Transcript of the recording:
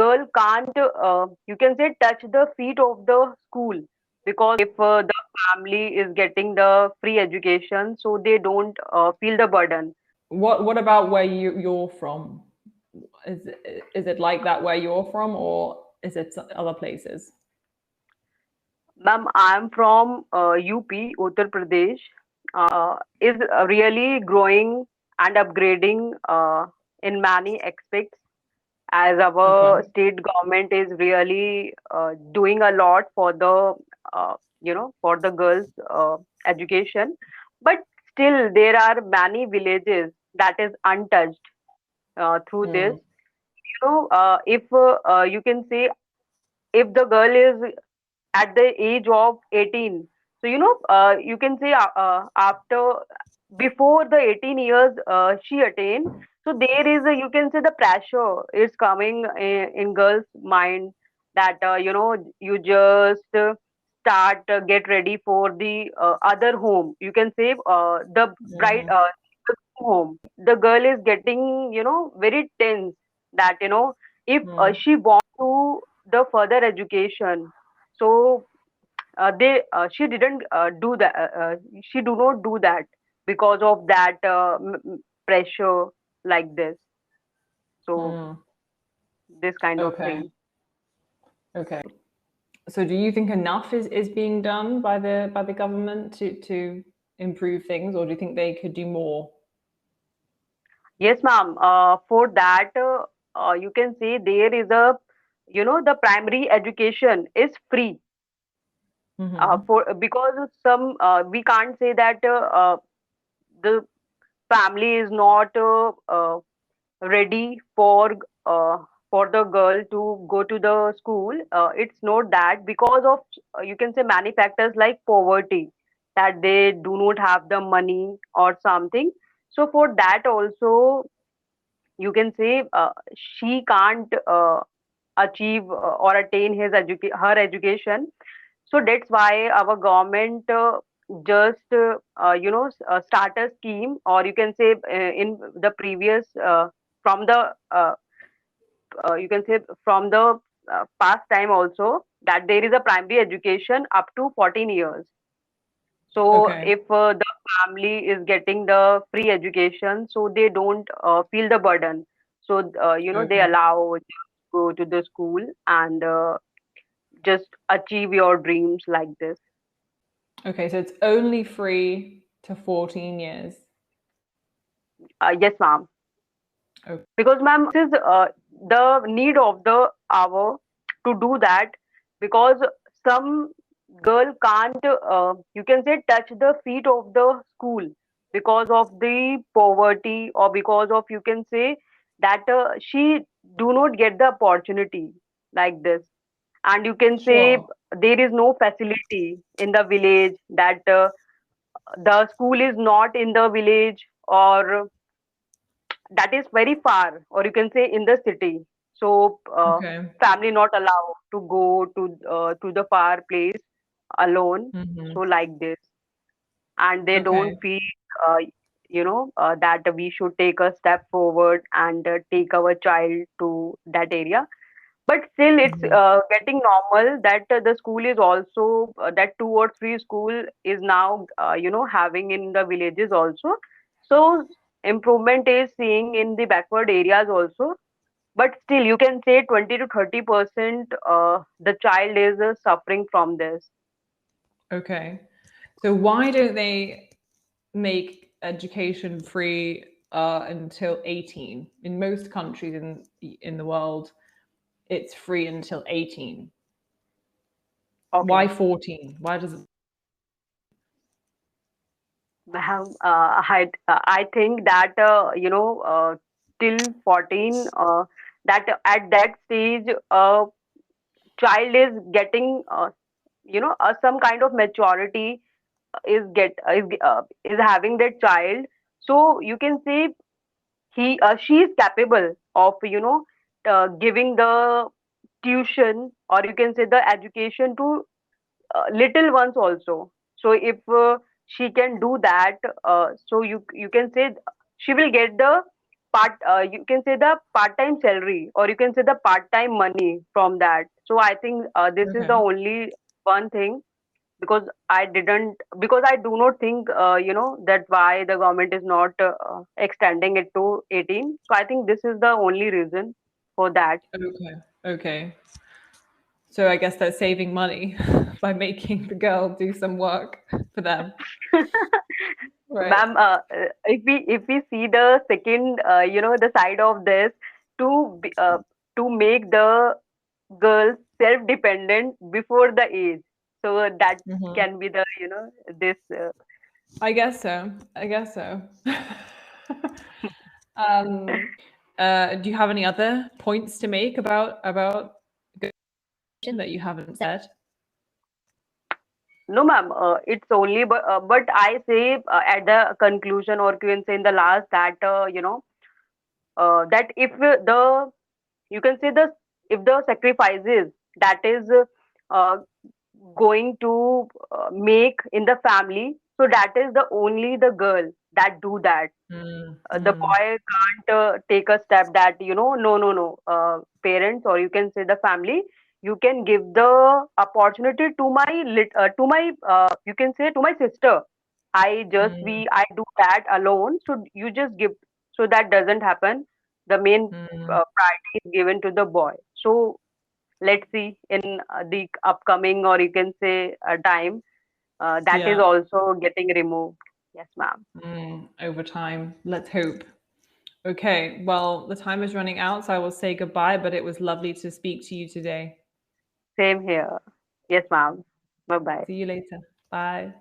girl can't, you can say, touch the feet of the school, because if the family is getting the free education, so they don't feel the burden. What about where you're from? Is it like that where you're from, or is it other places? Ma'am, I'm from UP, Uttar Pradesh. Is really growing and upgrading in many aspects, as Okay. our state government is really doing a lot for the for the girls education. But still there are many villages that is untouched through this. Mm. If you can say, if the girl is at the age of 18, so you can say after, before the 18 years she attained, so there is a, you can say, the pressure is coming in girls mind, that you just start get ready for the other home, you can say, the bride, Mm. the home. The girl is getting very tense, that if Mm. she wants to the further education, so they she didn't do that, she do not do that because of that pressure, like this. So Mm. this kind of Okay. thing. Okay. So do you think enough is being done by the government to improve things, or do you think they could do more? Yes, ma'am. For that, you can say there is a, the primary education is free. Mm-hmm. For because some we can't say that the family is not ready uh, for the girl to go to the school. It's not that, because of you can say many factors like poverty, that they do not have the money or something. So for that also, you can say she can't achieve or attain her education. So that's why our government just start a scheme, or you can say in the previous from the you can say from the past time also, that there is a primary education up to 14 years. So Okay. if the family is getting the free education, so they don't feel the burden. So they Okay. allow go to the school and just achieve your dreams, like this. Okay. So it's only free to 14 years. Yes, ma'am. Okay. Because ma'am, this is the need of the hour to do that, because some girl can't you can say touch the feet of the school because of the poverty, or because of, you can say, that she do not get the opportunity, like this. And you can say Sure. there is no facility in the village, that the school is not in the village, or that is very far, or you can say in the city. So Okay. family not allowed to go to the far place alone, so Mm-hmm. like this. And they don't Okay. feel uh, that we should take a step forward and take our child to that area. But still it's Mm-hmm. getting normal, that the school is also that 2 or 3 school is now having in the villages also. So improvement is seeing in the backward areas also. But still you can say 20 to 30% the child is suffering from this. Okay. So why don't they make education free until 18? In most countries in the world, it's free until 18. Why Okay. 14? Why does it? I think that till 14, that at that stage child is getting some kind of maturity, is having that child. So you can say she is capable of giving the tuition, or you can say the education to little ones also. So if she can do that, so you can say she will get the you can say the part-time salary, or you can say the part-time money from that. So I think this is the Okay. only one thing, because because I do not think that why the government is not extending it to 18. So I think this is the only reason for that. Okay. Okay. So I guess they're saving money by making the girl do some work for them, right? Ma'am, if we see the second, the side of this, to make the girls self-dependent before the age, so that Hmm. can be the this. I guess so. I guess so. um, do you have any other points to make about that you haven't said? No, ma'am. It's only, but I say at the conclusion, or you can say in the last, that that if the you can say the if the sacrifices that is uh, going to make in the family, so that is the only the girl that do that. Mm, The mm, boy can't take a step that, no, no, no, parents, or you can say the family, you can give the opportunity to you can say to my sister. mm, I do that alone, so you just give. So that doesn't happen. The main mm. priority is given to the boy. So let's see in the upcoming, or you can say time, that is Yeah. also getting removed. Yes, ma'am. Over time. Let's hope. Okay. Well, the time is running out, so I will say goodbye, but it was lovely to speak to you today. Same here. Yes, ma'am. Bye bye. See you later. Bye.